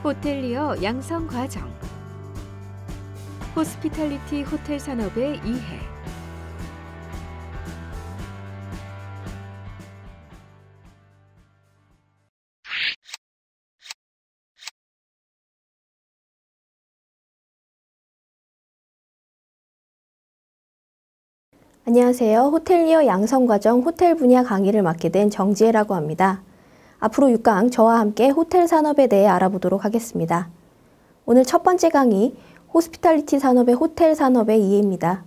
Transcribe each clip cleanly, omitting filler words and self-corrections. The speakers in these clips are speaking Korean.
호텔리어 양성 과정. 호스피탈리티 호텔 산업의 이해. 안녕하세요. 호텔리어 양성과정 호텔 분야 강의를 맡게 된 정지혜라고 합니다. 앞으로 6강 저와 함께 호텔 산업에 대해 알아보도록 하겠습니다. 오늘 첫 번째 강의, 호스피탈리티 산업의 호텔 산업의 이해입니다.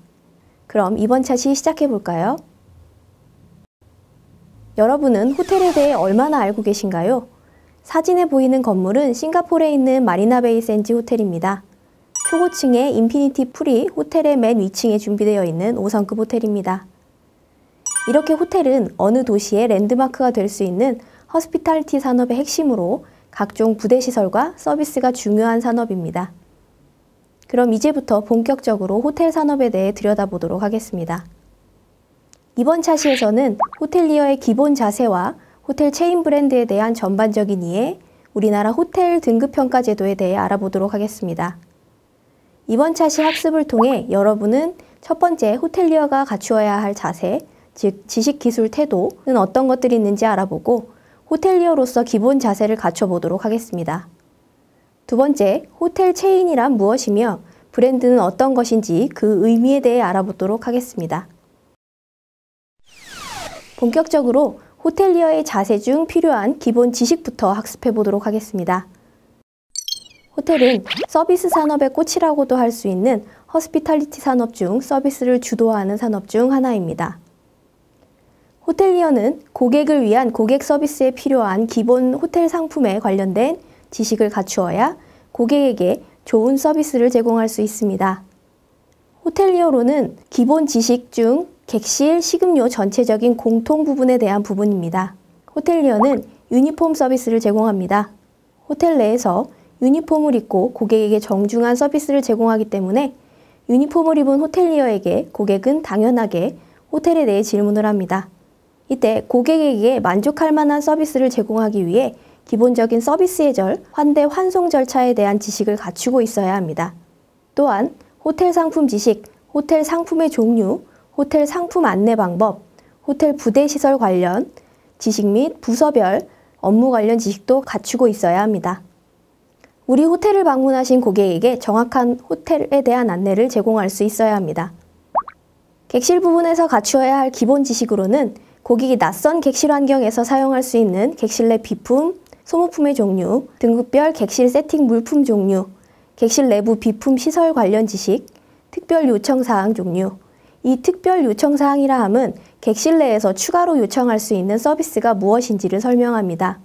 그럼 이번 차시 시작해 볼까요? 여러분은 호텔에 대해 얼마나 알고 계신가요? 사진에 보이는 건물은 싱가포르에 있는 마리나 베이 샌즈 호텔입니다. 초고층의 인피니티 풀이 호텔의 맨 위층에 준비되어 있는 5성급 호텔입니다. 이렇게 호텔은 어느 도시의 랜드마크가 될 수 있는 허스피탈리티 산업의 핵심으로 각종 부대시설과 서비스가 중요한 산업입니다. 그럼 이제부터 본격적으로 호텔 산업에 대해 들여다보도록 하겠습니다. 이번 차시에서는 호텔리어의 기본 자세와 호텔 체인 브랜드에 대한 전반적인 이해, 우리나라 호텔 등급평가 제도에 대해 알아보도록 하겠습니다. 이번 차시 학습을 통해 여러분은 첫 번째 호텔리어가 갖추어야 할 자세, 즉 지식, 기술, 태도는 어떤 것들이 있는지 알아보고 호텔리어로서 기본 자세를 갖춰보도록 하겠습니다. 두 번째, 호텔 체인이란 무엇이며 브랜드는 어떤 것인지 그 의미에 대해 알아보도록 하겠습니다. 본격적으로 호텔리어의 자세 중 필요한 기본 지식부터 학습해 보도록 하겠습니다. 호텔은 서비스 산업의 꽃이라고도 할 수 있는 허스피탈리티 산업 중 서비스를 주도하는 산업 중 하나입니다. 호텔리어는 고객을 위한 고객 서비스에 필요한 기본 호텔 상품에 관련된 지식을 갖추어야 고객에게 좋은 서비스를 제공할 수 있습니다. 호텔리어로는 기본 지식 중 객실, 식음료 전체적인 공통 부분에 대한 부분입니다. 호텔리어는 유니폼 서비스를 제공합니다. 호텔 내에서 유니폼을 입고 고객에게 정중한 서비스를 제공하기 때문에 유니폼을 입은 호텔리어에게 고객은 당연하게 호텔에 대해 질문을 합니다. 이때 고객에게 만족할 만한 서비스를 제공하기 위해 기본적인 서비스 예절, 환대, 환송 절차에 대한 지식을 갖추고 있어야 합니다. 또한 호텔 상품 지식, 호텔 상품의 종류, 호텔 상품 안내 방법, 호텔 부대 시설 관련 지식 및 부서별 업무 관련 지식도 갖추고 있어야 합니다. 우리 호텔을 방문하신 고객에게 정확한 호텔에 대한 안내를 제공할 수 있어야 합니다. 객실 부분에서 갖추어야 할 기본 지식으로는 고객이 낯선 객실 환경에서 사용할 수 있는 객실 내 비품, 소모품의 종류, 등급별 객실 세팅 물품 종류, 객실 내부 비품 시설 관련 지식, 특별 요청사항 종류. 이 특별 요청사항이라 함은 객실 내에서 추가로 요청할 수 있는 서비스가 무엇인지를 설명합니다.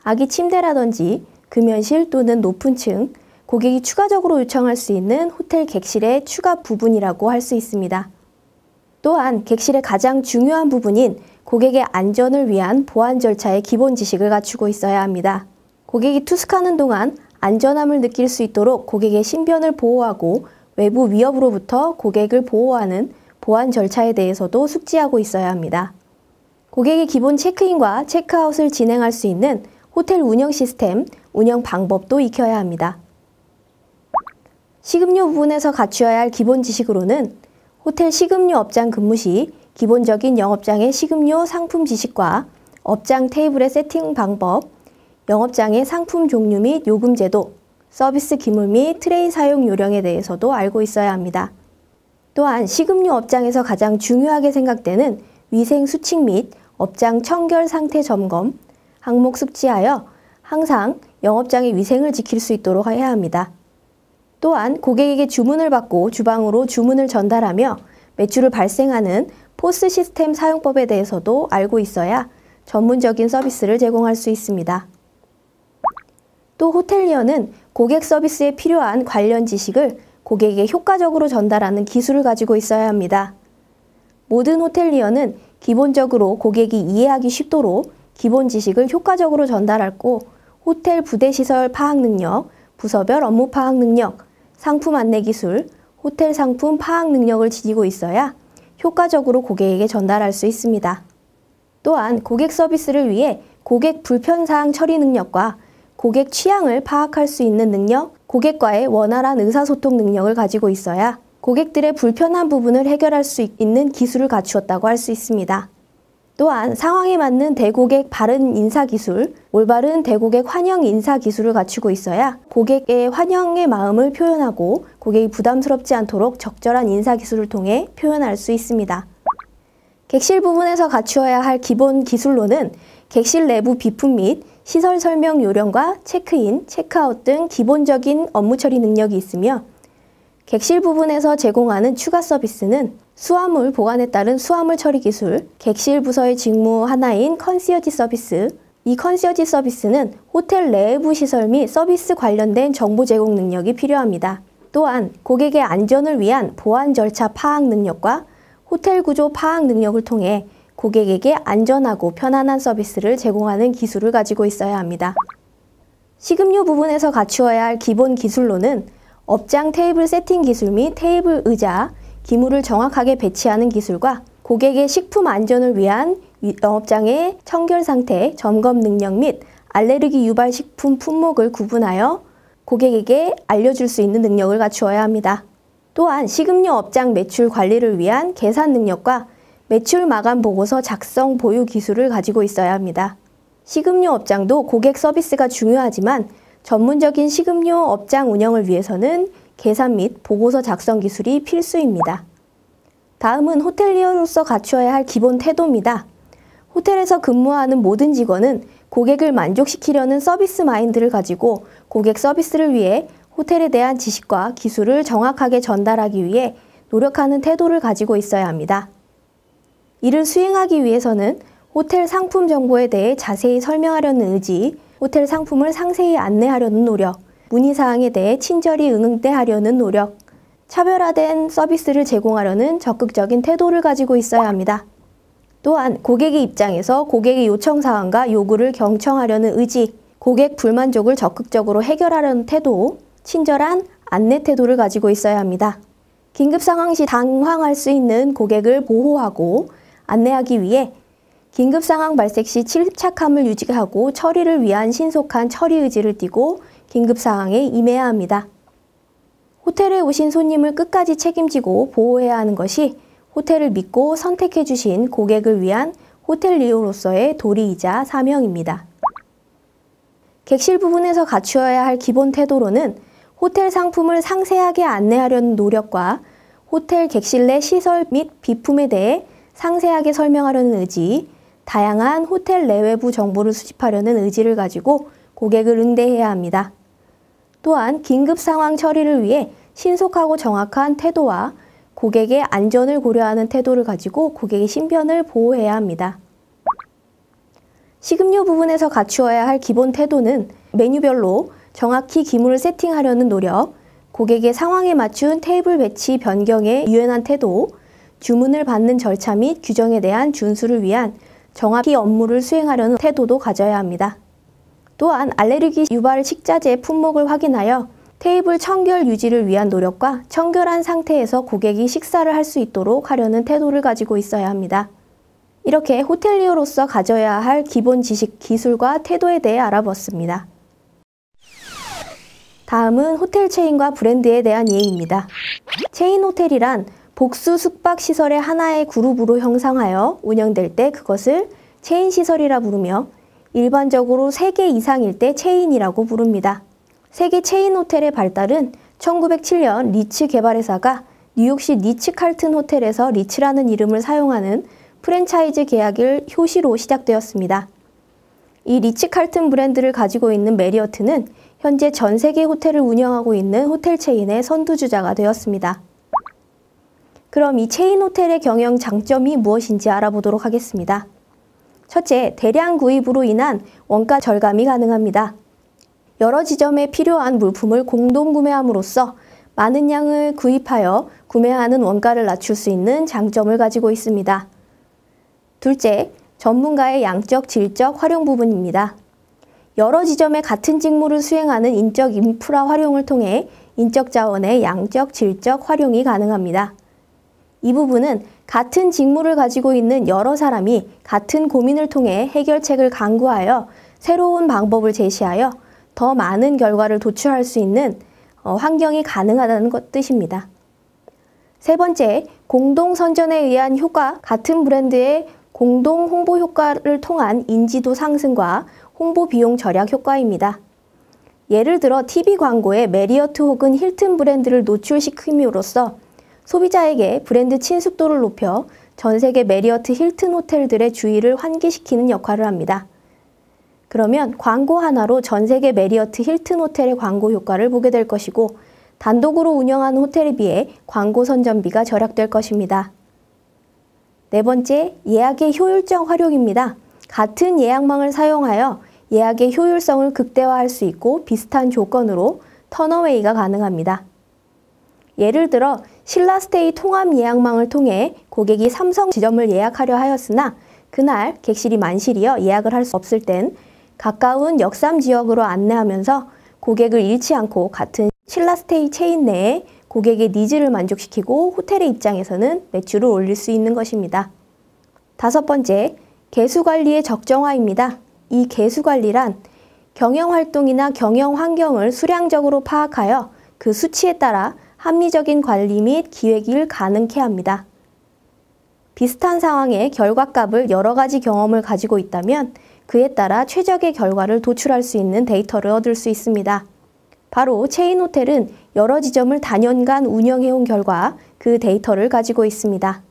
아기 침대라든지 금연실 또는 높은 층, 고객이 추가적으로 요청할 수 있는 호텔 객실의 추가 부분이라고 할 수 있습니다. 또한 객실의 가장 중요한 부분인 고객의 안전을 위한 보안 절차의 기본 지식을 갖추고 있어야 합니다. 고객이 투숙하는 동안 안전함을 느낄 수 있도록 고객의 신변을 보호하고 외부 위협으로부터 고객을 보호하는 보안 절차에 대해서도 숙지하고 있어야 합니다. 고객의 기본 체크인과 체크아웃을 진행할 수 있는 호텔 운영 시스템, 운영 방법도 익혀야 합니다. 식음료 부분에서 갖추어야 할 기본 지식으로는 호텔 식음료 업장 근무 시 기본적인 영업장의 식음료 상품 지식과 업장 테이블의 세팅 방법, 영업장의 상품 종류 및 요금 제도, 서비스 기물 및 트레이 사용 요령에 대해서도 알고 있어야 합니다. 또한 식음료 업장에서 가장 중요하게 생각되는 위생 수칙 및 업장 청결 상태 점검, 항목 숙지하여 항상 영업장의 위생을 지킬 수 있도록 해야 합니다. 또한 고객에게 주문을 받고 주방으로 주문을 전달하며 매출을 발생하는 포스 시스템 사용법에 대해서도 알고 있어야 전문적인 서비스를 제공할 수 있습니다. 또 호텔리어는 고객 서비스에 필요한 관련 지식을 고객에게 효과적으로 전달하는 기술을 가지고 있어야 합니다. 모든 호텔리어는 기본적으로 고객이 이해하기 쉽도록 기본 지식을 효과적으로 전달하고 호텔 부대 시설 파악 능력, 부서별 업무 파악 능력, 상품 안내 기술, 호텔 상품 파악 능력을 지니고 있어야 효과적으로 고객에게 전달할 수 있습니다. 또한 고객 서비스를 위해 고객 불편사항 처리 능력과 고객 취향을 파악할 수 있는 능력, 고객과의 원활한 의사소통 능력을 가지고 있어야 고객들의 불편한 부분을 해결할 수 있는 기술을 갖추었다고 할 수 있습니다. 또한 상황에 맞는 대고객 바른 인사 기술, 올바른 대고객 환영 인사 기술을 갖추고 있어야 고객의 환영의 마음을 표현하고 고객이 부담스럽지 않도록 적절한 인사 기술을 통해 표현할 수 있습니다. 객실 부분에서 갖추어야 할 기본 기술로는 객실 내부 비품 및 시설 설명 요령과 체크인, 체크아웃 등 기본적인 업무 처리 능력이 있으며 객실 부분에서 제공하는 추가 서비스는 수화물 보관에 따른 수화물 처리 기술, 객실 부서의 직무 하나인 컨시어지 서비스, 이 컨시어지 서비스는 호텔 내부 시설 및 서비스 관련된 정보 제공 능력이 필요합니다. 또한 고객의 안전을 위한 보안 절차 파악 능력과 호텔 구조 파악 능력을 통해 고객에게 안전하고 편안한 서비스를 제공하는 기술을 가지고 있어야 합니다. 식음료 부분에서 갖추어야 할 기본 기술로는 업장 테이블 세팅 기술 및 테이블 의자, 기물을 정확하게 배치하는 기술과 고객의 식품 안전을 위한 영업장의 청결 상태, 점검 능력 및 알레르기 유발 식품 품목을 구분하여 고객에게 알려줄 수 있는 능력을 갖추어야 합니다. 또한 식음료 업장 매출 관리를 위한 계산 능력과 매출 마감 보고서 작성 보유 기술을 가지고 있어야 합니다. 식음료 업장도 고객 서비스가 중요하지만 전문적인 식음료 업장 운영을 위해서는 계산 및 보고서 작성 기술이 필수입니다. 다음은 호텔리어로서 갖추어야 할 기본 태도입니다. 호텔에서 근무하는 모든 직원은 고객을 만족시키려는 서비스 마인드를 가지고 고객 서비스를 위해 호텔에 대한 지식과 기술을 정확하게 전달하기 위해 노력하는 태도를 가지고 있어야 합니다. 이를 수행하기 위해서는 호텔 상품 정보에 대해 자세히 설명하려는 의지, 호텔 상품을 상세히 안내하려는 노력, 문의사항에 대해 친절히 응대하려는 노력, 차별화된 서비스를 제공하려는 적극적인 태도를 가지고 있어야 합니다. 또한 고객의 입장에서 고객의 요청사항과 요구를 경청하려는 의지, 고객 불만족을 적극적으로 해결하려는 태도, 친절한 안내 태도를 가지고 있어야 합니다. 긴급 상황 시 당황할 수 있는 고객을 보호하고 안내하기 위해 긴급 상황 발생 시 침착함을 유지하고 처리를 위한 신속한 처리 의지를 띠고 긴급 상황에 임해야 합니다. 호텔에 오신 손님을 끝까지 책임지고 보호해야 하는 것이 호텔을 믿고 선택해 주신 고객을 위한 호텔리어로서의 도리이자 사명입니다. 객실 부분에서 갖추어야 할 기본 태도로는 호텔 상품을 상세하게 안내하려는 노력과 호텔 객실 내 시설 및 비품에 대해 상세하게 설명하려는 의지, 다양한 호텔 내외부 정보를 수집하려는 의지를 가지고 고객을 응대해야 합니다. 또한 긴급 상황 처리를 위해 신속하고 정확한 태도와 고객의 안전을 고려하는 태도를 가지고 고객의 신변을 보호해야 합니다. 식음료 부분에서 갖추어야 할 기본 태도는 메뉴별로 정확히 기물을 세팅하려는 노력, 고객의 상황에 맞춘 테이블 배치 변경에 유연한 태도, 주문을 받는 절차 및 규정에 대한 준수를 위한 정확히 업무를 수행하려는 태도도 가져야 합니다. 또한 알레르기 유발 식자재 품목을 확인하여 테이블 청결 유지를 위한 노력과 청결한 상태에서 고객이 식사를 할 수 있도록 하려는 태도를 가지고 있어야 합니다. 이렇게 호텔리어로서 가져야 할 기본 지식, 기술과 태도에 대해 알아봤습니다. 다음은 호텔 체인과 브랜드에 대한 예입니다. 체인 호텔이란 복수 숙박시설의 하나의 그룹으로 형성하여 운영될 때 그것을 체인 시설이라 부르며 일반적으로 3개 이상일 때 체인이라고 부릅니다. 세계 체인 호텔의 발달은 1907년 리츠 개발회사가 뉴욕시 리츠 칼튼 호텔에서 리츠라는 이름을 사용하는 프랜차이즈 계약을 효시로 시작되었습니다. 이 리츠 칼튼 브랜드를 가지고 있는 메리어트는 현재 전 세계 호텔을 운영하고 있는 호텔 체인의 선두주자가 되었습니다. 그럼 이 체인 호텔의 경영 장점이 무엇인지 알아보도록 하겠습니다. 첫째, 대량 구입으로 인한 원가 절감이 가능합니다. 여러 지점에 필요한 물품을 공동 구매함으로써 많은 양을 구입하여 구매하는 원가를 낮출 수 있는 장점을 가지고 있습니다. 둘째, 전문가의 양적, 질적 활용 부분입니다. 여러 지점에 같은 직무를 수행하는 인적 인프라 활용을 통해 인적 자원의 양적, 질적 활용이 가능합니다. 이 부분은 같은 직무를 가지고 있는 여러 사람이 같은 고민을 통해 해결책을 강구하여 새로운 방법을 제시하여 더 많은 결과를 도출할 수 있는 환경이 가능하다는 뜻입니다. 세 번째, 공동 선전에 의한 효과. 같은 브랜드의 공동 홍보 효과를 통한 인지도 상승과 홍보 비용 절약 효과입니다. 예를 들어 TV 광고에 메리어트 혹은 힐튼 브랜드를 노출시킴으로써 소비자에게 브랜드 친숙도를 높여 전 세계 메리어트 힐튼 호텔들의 주의를 환기시키는 역할을 합니다. 그러면 광고 하나로 전 세계 메리어트 힐튼 호텔의 광고 효과를 보게 될 것이고, 단독으로 운영하는 호텔에 비해 광고 선전비가 절약될 것입니다. 네 번째, 예약의 효율적 활용입니다. 같은 예약망을 사용하여 예약의 효율성을 극대화할 수 있고 비슷한 조건으로 턴어웨이가 가능합니다. 예를 들어 신라스테이 통합 예약망을 통해 고객이 삼성 지점을 예약하려 하였으나 그날 객실이 만실이어 예약을 할 수 없을 땐 가까운 역삼 지역으로 안내하면서 고객을 잃지 않고 같은 신라스테이 체인 내에 고객의 니즈를 만족시키고 호텔의 입장에서는 매출을 올릴 수 있는 것입니다. 다섯 번째, 개수관리의 적정화입니다. 이 개수관리란 경영활동이나 경영환경을 수량적으로 파악하여 그 수치에 따라 합리적인 관리 및 기획을 가능케 합니다. 비슷한 상황의 결과값을 여러 가지 경험을 가지고 있다면 그에 따라 최적의 결과를 도출할 수 있는 데이터를 얻을 수 있습니다. 바로 체인 호텔은 여러 지점을 다년간 운영해온 결과 그 데이터를 가지고 있습니다.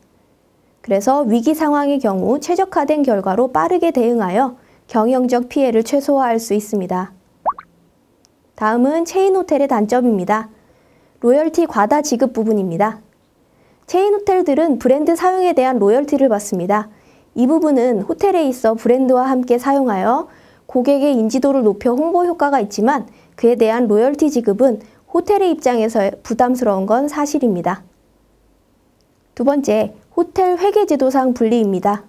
그래서 위기 상황의 경우 최적화된 결과로 빠르게 대응하여 경영적 피해를 최소화할 수 있습니다. 다음은 체인 호텔의 단점입니다. 로열티 과다 지급 부분입니다. 체인 호텔들은 브랜드 사용에 대한 로열티를 받습니다. 이 부분은 호텔에 있어 브랜드와 함께 사용하여 고객의 인지도를 높여 홍보 효과가 있지만 그에 대한 로열티 지급은 호텔의 입장에서 부담스러운 건 사실입니다. 두 번째, 호텔 회계제도상 분리입니다.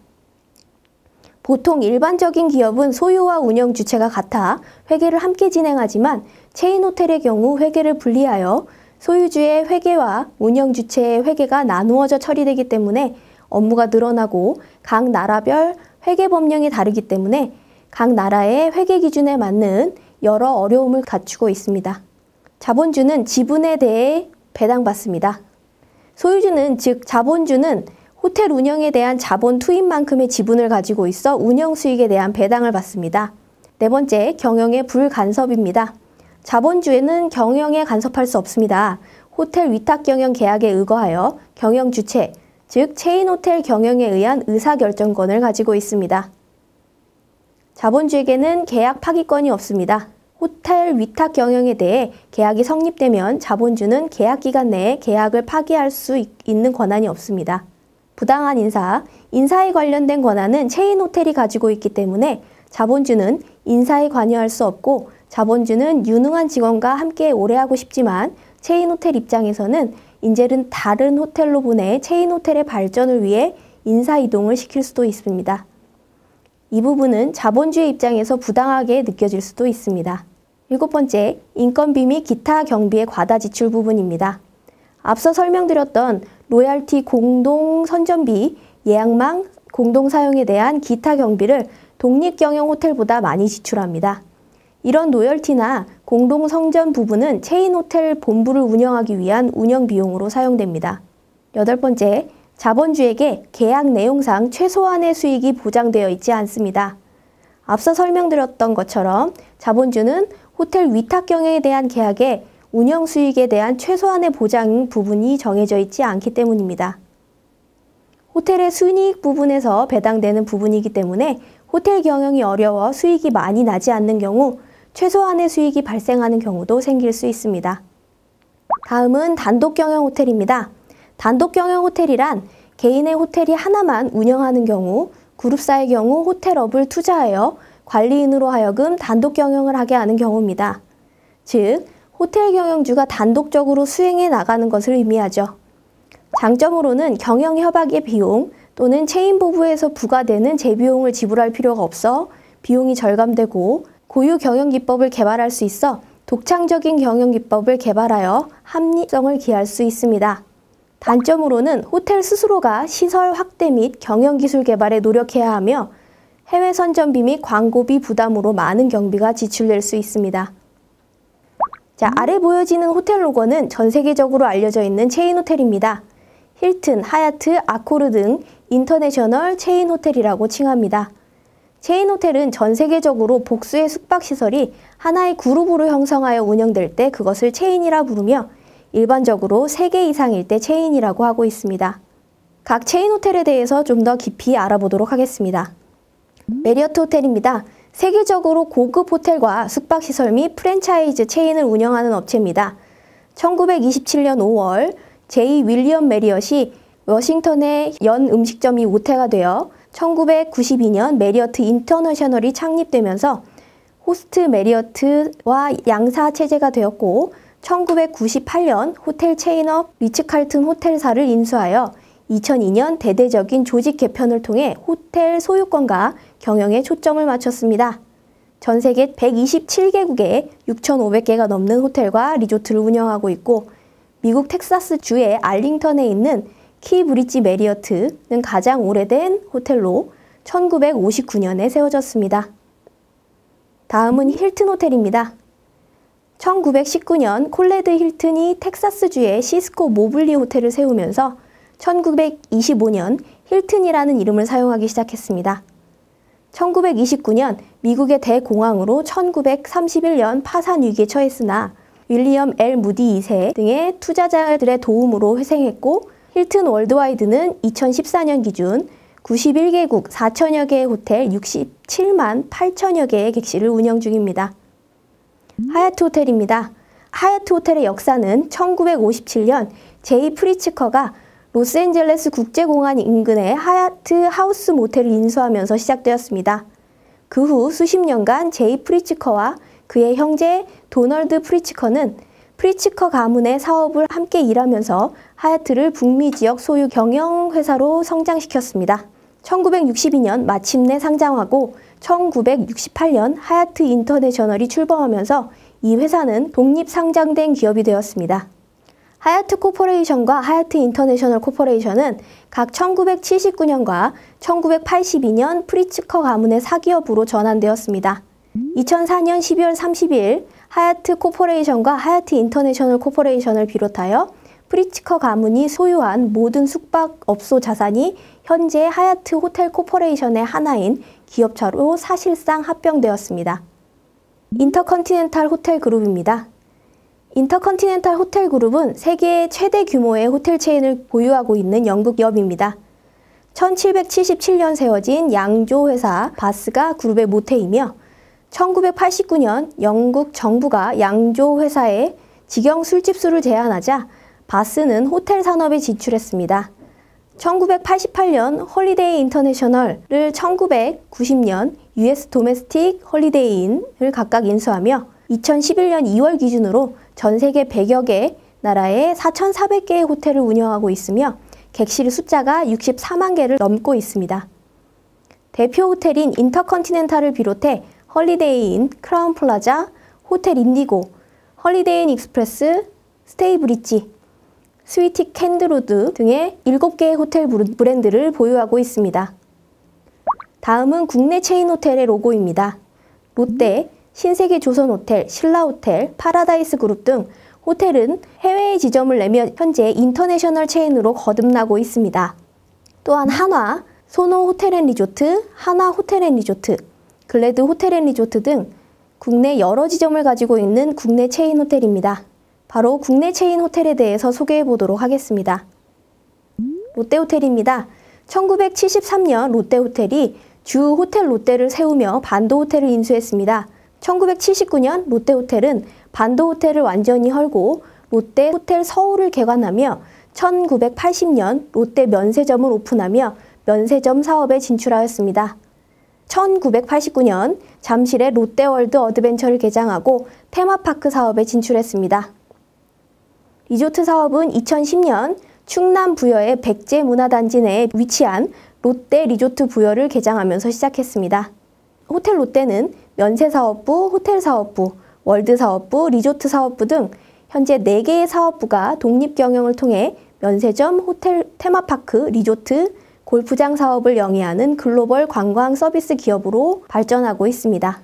보통 일반적인 기업은 소유와 운영 주체가 같아 회계를 함께 진행하지만 체인 호텔의 경우 회계를 분리하여 소유주의 회계와 운영 주체의 회계가 나누어져 처리되기 때문에 업무가 늘어나고 각 나라별 회계 법령이 다르기 때문에 각 나라의 회계 기준에 맞는 여러 어려움을 갖추고 있습니다. 자본주는 지분에 대해 배당받습니다. 소유주는, 즉 자본주는 호텔 운영에 대한 자본 투입만큼의 지분을 가지고 있어 운영 수익에 대한 배당을 받습니다. 네 번째, 경영의 불간섭입니다. 자본주에는 경영에 간섭할 수 없습니다. 호텔 위탁 경영 계약에 의거하여 경영 주체, 즉 체인 호텔 경영에 의한 의사결정권을 가지고 있습니다. 자본주에게는 계약 파기권이 없습니다. 호텔 위탁 경영에 대해 계약이 성립되면 자본주는 계약 기간 내에 계약을 파기할 수 있는 권한이 없습니다. 부당한 인사에 관련된 권한은 체인 호텔이 가지고 있기 때문에 자본주는 인사에 관여할 수 없고 자본주는 유능한 직원과 함께 오래 하고 싶지만 체인 호텔 입장에서는 인재를 다른 호텔로 보내 체인 호텔의 발전을 위해 인사 이동을 시킬 수도 있습니다. 이 부분은 자본주의 입장에서 부당하게 느껴질 수도 있습니다. 일곱 번째, 인건비 및 기타 경비의 과다 지출 부분입니다. 앞서 설명드렸던 로얄티 공동 선전비, 예약망, 공동 사용에 대한 기타 경비를 독립경영 호텔보다 많이 지출합니다. 이런 로열티나 공동 선전 부분은 체인 호텔 본부를 운영하기 위한 운영 비용으로 사용됩니다. 여덟 번째, 자본주에게 계약 내용상 최소한의 수익이 보장되어 있지 않습니다. 앞서 설명드렸던 것처럼 자본주는 호텔 위탁 경영에 대한 계약에 운영 수익에 대한 최소한의 보장 부분이 정해져 있지 않기 때문입니다. 호텔의 순이익 부분에서 배당되는 부분이기 때문에 호텔 경영이 어려워 수익이 많이 나지 않는 경우 최소한의 수익이 발생하는 경우도 생길 수 있습니다. 다음은 단독 경영 호텔입니다. 단독 경영 호텔이란 개인의 호텔이 하나만 운영하는 경우, 그룹사의 경우 호텔업을 투자하여 관리인으로 하여금 단독 경영을 하게 하는 경우입니다. 즉, 호텔 경영주가 단독적으로 수행해 나가는 것을 의미하죠. 장점으로는 경영 협약의 비용 또는 체인 보부에서 부과되는 재비용을 지불할 필요가 없어 비용이 절감되고 고유 경영 기법을 개발할 수 있어 독창적인 경영 기법을 개발하여 합리성을 기할 수 있습니다. 단점으로는 호텔 스스로가 시설 확대 및 경영 기술 개발에 노력해야 하며 해외 선전비 및 광고비 부담으로 많은 경비가 지출될 수 있습니다. 자, 아래 보여지는 호텔 로고는 전 세계적으로 알려져 있는 체인 호텔입니다. 힐튼, 하얏트, 아코르 등 인터내셔널 체인 호텔이라고 칭합니다. 체인 호텔은 전 세계적으로 복수의 숙박시설이 하나의 그룹으로 형성하여 운영될 때 그것을 체인이라 부르며 일반적으로 3개 이상일 때 체인이라고 하고 있습니다. 각 체인 호텔에 대해서 좀 더 깊이 알아보도록 하겠습니다. 메리어트 호텔입니다. 세계적으로 고급 호텔과 숙박시설 및 프랜차이즈 체인을 운영하는 업체입니다. 1927년 5월 제2 윌리엄 메리엇이 워싱턴의 연 음식점이 모태가 되어 1992년 메리어트 인터내셔널이 창립되면서 호스트 메리어트와 양사 체제가 되었고 1998년 호텔 체인업 리츠칼튼 호텔사를 인수하여 2002년 대대적인 조직 개편을 통해 호텔 소유권과 경영에 초점을 맞췄습니다. 전 세계 127개국에 6,500개가 넘는 호텔과 리조트를 운영하고 있고 미국 텍사스주의 알링턴에 있는 키브리지 메리어트는 가장 오래된 호텔로 1959년에 세워졌습니다. 다음은 힐튼 호텔입니다. 1919년 콜레드 힐튼이 텍사스주의 시스코 모블리 호텔을 세우면서 1925년 힐튼이라는 이름을 사용하기 시작했습니다. 1929년 미국의 대공황으로 1931년 파산 위기에 처했으나 윌리엄 L. 무디 2세 등의 투자자들의 도움으로 회생했고 힐튼 월드와이드는 2014년 기준 91개국 4천여 개의 호텔 67만 8천여 개의 객실을 운영 중입니다. 하얏트 호텔입니다. 하얏트 호텔의 역사는 1957년 제이 프리츠커가 로스앤젤레스 국제공항 인근의 하얏트 하우스 모텔을 인수하면서 시작되었습니다. 그 후 수십 년간 제이 프리츠커와 그의 형제 도널드 프리츠커는 프리츠커 가문의 사업을 함께 일하면서 하얏트를 북미 지역 소유 경영회사로 성장시켰습니다. 1962년 마침내 상장하고 1968년 하얏트 인터내셔널이 출범하면서 이 회사는 독립상장된 기업이 되었습니다. 하얏트 코퍼레이션과 하얏트 인터내셔널 코퍼레이션은 각 1979년과 1982년 프리츠커 가문의 사기업으로 전환되었습니다. 2004년 12월 30일 하얏트 코퍼레이션과 하얏트 인터내셔널 코퍼레이션을 비롯하여 프리츠커 가문이 소유한 모든 숙박업소 자산이 현재 하얏트 호텔 코퍼레이션의 하나인 기업차로 사실상 합병되었습니다. 인터컨티넨탈 호텔 그룹입니다. 인터컨티넨탈 호텔 그룹은 세계 최대 규모의 호텔 체인을 보유하고 있는 영국 기업입니다. 1777년 세워진 양조 회사 바스가 그룹의 모태이며 1989년 영국 정부가 양조 회사에 직영 술집수를 제한하자 바스는 호텔 산업에 진출했습니다. 1988년 홀리데이 인터내셔널을 1990년 US 도메스틱 홀리데이인을 각각 인수하며 2011년 2월 기준으로 전 세계 100여 개 나라에 4,400개의 호텔을 운영하고 있으며 객실 숫자가 64만 개를 넘고 있습니다. 대표 호텔인 인터컨티넨탈을 비롯해 홀리데이인 크라운 플라자, 호텔 인디고, 홀리데이인 익스프레스, 스테이 브릿지, 스위티 캔드루드 등의 7개의 호텔 브랜드를 보유하고 있습니다. 다음은 국내 체인 호텔의 로고입니다. 롯데, 신세계조선호텔, 신라호텔, 파라다이스 그룹 등 호텔은 해외에 지점을 내며 현재 인터내셔널 체인으로 거듭나고 있습니다. 또한 한화, 소노 호텔앤리조트, 하나 호텔앤리조트, 글래드 호텔앤리조트 등 국내 여러 지점을 가지고 있는 국내 체인 호텔입니다. 바로 국내 체인 호텔에 대해서 소개해 보도록 하겠습니다. 롯데호텔입니다. 1973년 롯데호텔이 주 호텔 롯데를 세우며 반도호텔을 인수했습니다. 1979년 롯데호텔은 반도호텔을 완전히 헐고 롯데호텔 서울을 개관하며 1980년 롯데 면세점을 오픈하며 면세점 사업에 진출하였습니다. 1989년 잠실에 롯데월드 어드벤처를 개장하고 테마파크 사업에 진출했습니다. 리조트 사업은 2010년 충남 부여의 백제 문화단지 내에 위치한 롯데 리조트 부여를 개장하면서 시작했습니다. 호텔 롯데는 면세사업부, 호텔사업부, 월드사업부, 리조트사업부 등 현재 4개의 사업부가 독립경영을 통해 면세점, 호텔, 테마파크, 리조트, 골프장 사업을 영위하는 글로벌 관광 서비스 기업으로 발전하고 있습니다.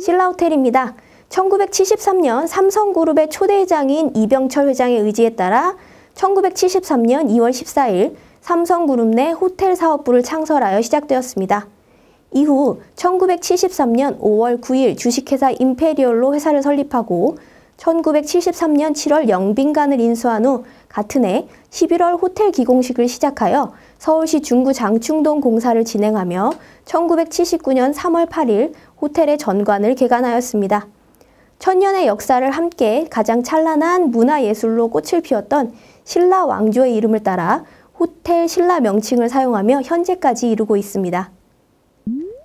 신라호텔입니다. 1973년 삼성그룹의 초대회장인 이병철 회장의 의지에 따라 1973년 2월 14일 삼성그룹 내 호텔 사업부를 창설하여 시작되었습니다. 이후 1973년 5월 9일 주식회사 임페리얼로 회사를 설립하고 1973년 7월 영빈관을 인수한 후 같은 해 11월 호텔 기공식을 시작하여 서울시 중구 장충동 공사를 진행하며 1979년 3월 8일 호텔의 전관을 개관하였습니다. 천년의 역사를 함께 가장 찬란한 문화예술로 꽃을 피웠던 신라 왕조의 이름을 따라 호텔 신라 명칭을 사용하며 현재까지 이루고 있습니다.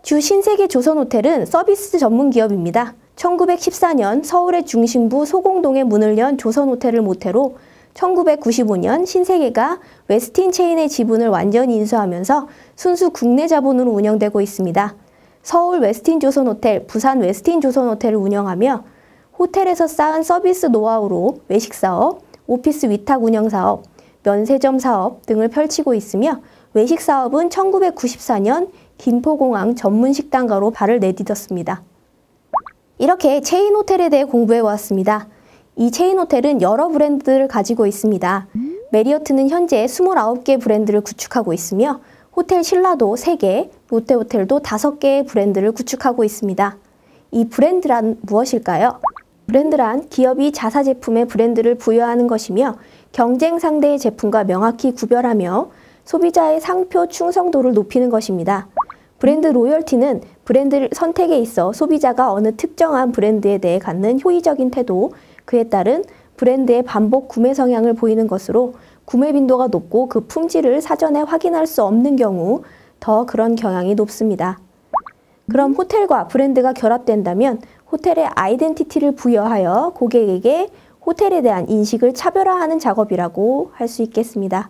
주 신세계 조선호텔은 서비스 전문 기업입니다. 1914년 서울의 중심부 소공동에 문을 연 조선호텔을 모태로 1995년 신세계가 웨스틴 체인의 지분을 완전히 인수하면서 순수 국내 자본으로 운영되고 있습니다. 서울 웨스틴 조선호텔, 부산 웨스틴 조선호텔을 운영하며 호텔에서 쌓은 서비스 노하우로 외식 사업, 오피스 위탁 운영 사업, 면세점 사업 등을 펼치고 있으며 외식 사업은 1994년 김포공항 전문 식당가로 발을 내딛었습니다. 이렇게 체인 호텔에 대해 공부해 왔습니다. 이 체인 호텔은 여러 브랜드를 가지고 있습니다. 메리어트는 현재 29개 브랜드를 구축하고 있으며 호텔 신라도 3개, 롯데호텔도 5개의 브랜드를 구축하고 있습니다. 이 브랜드란 무엇일까요? 브랜드란 기업이 자사 제품에 브랜드를 부여하는 것이며 경쟁 상대의 제품과 명확히 구별하며 소비자의 상표 충성도를 높이는 것입니다. 브랜드 로열티는 브랜드 선택에 있어 소비자가 어느 특정한 브랜드에 대해 갖는 호의적인 태도, 그에 따른 브랜드의 반복 구매 성향을 보이는 것으로 구매 빈도가 높고 그 품질을 사전에 확인할 수 없는 경우 더 그런 경향이 높습니다. 그럼 호텔과 브랜드가 결합된다면 호텔의 아이덴티티를 부여하여 고객에게 호텔에 대한 인식을 차별화하는 작업이라고 할 수 있겠습니다.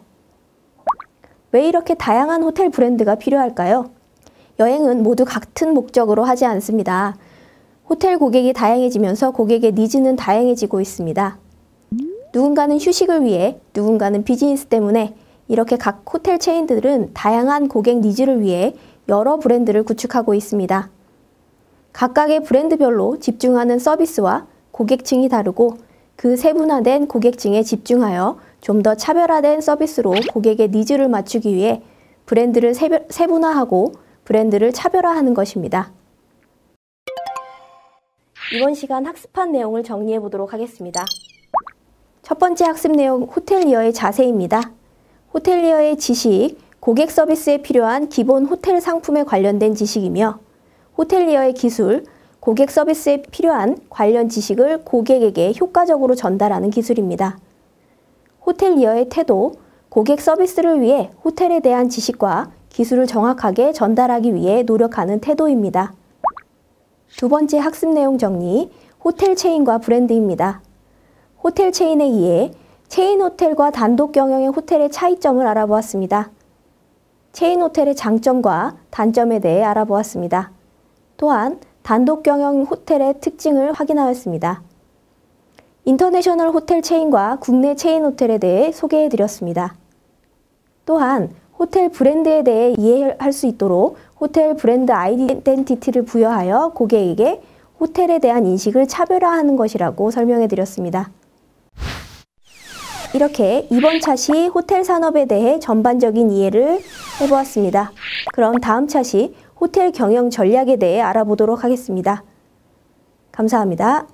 왜 이렇게 다양한 호텔 브랜드가 필요할까요? 여행은 모두 같은 목적으로 하지 않습니다. 호텔 고객이 다양해지면서 고객의 니즈는 다양해지고 있습니다. 누군가는 휴식을 위해, 누군가는 비즈니스 때문에 이렇게 각 호텔 체인들은 다양한 고객 니즈를 위해 여러 브랜드를 구축하고 있습니다. 각각의 브랜드별로 집중하는 서비스와 고객층이 다르고 그 세분화된 고객층에 집중하여 좀 더 차별화된 서비스로 고객의 니즈를 맞추기 위해 브랜드를 세분화하고 브랜드를 차별화하는 것입니다. 이번 시간 학습한 내용을 정리해 보도록 하겠습니다. 첫 번째 학습 내용, 호텔리어의 자세입니다. 호텔리어의 지식, 고객 서비스에 필요한 기본 호텔 상품에 관련된 지식이며 호텔리어의 기술, 고객 서비스에 필요한 관련 지식을 고객에게 효과적으로 전달하는 기술입니다. 호텔리어의 태도, 고객 서비스를 위해 호텔에 대한 지식과 기술을 정확하게 전달하기 위해 노력하는 태도입니다. 두 번째 학습 내용 정리, 호텔 체인과 브랜드입니다. 호텔 체인에 의해 체인 호텔과 단독 경영의 호텔의 차이점을 알아보았습니다. 체인 호텔의 장점과 단점에 대해 알아보았습니다. 또한 단독 경영 호텔의 특징을 확인하였습니다. 인터내셔널 호텔 체인과 국내 체인 호텔에 대해 소개해 드렸습니다. 또한 호텔 브랜드에 대해 이해할 수 있도록 호텔 브랜드 아이덴티티를 부여하여 고객에게 호텔에 대한 인식을 차별화하는 것이라고 설명해 드렸습니다. 이렇게 이번 차시 호텔 산업에 대해 전반적인 이해를 해보았습니다. 그럼 다음 차시 호텔 경영 전략에 대해 알아보도록 하겠습니다. 감사합니다.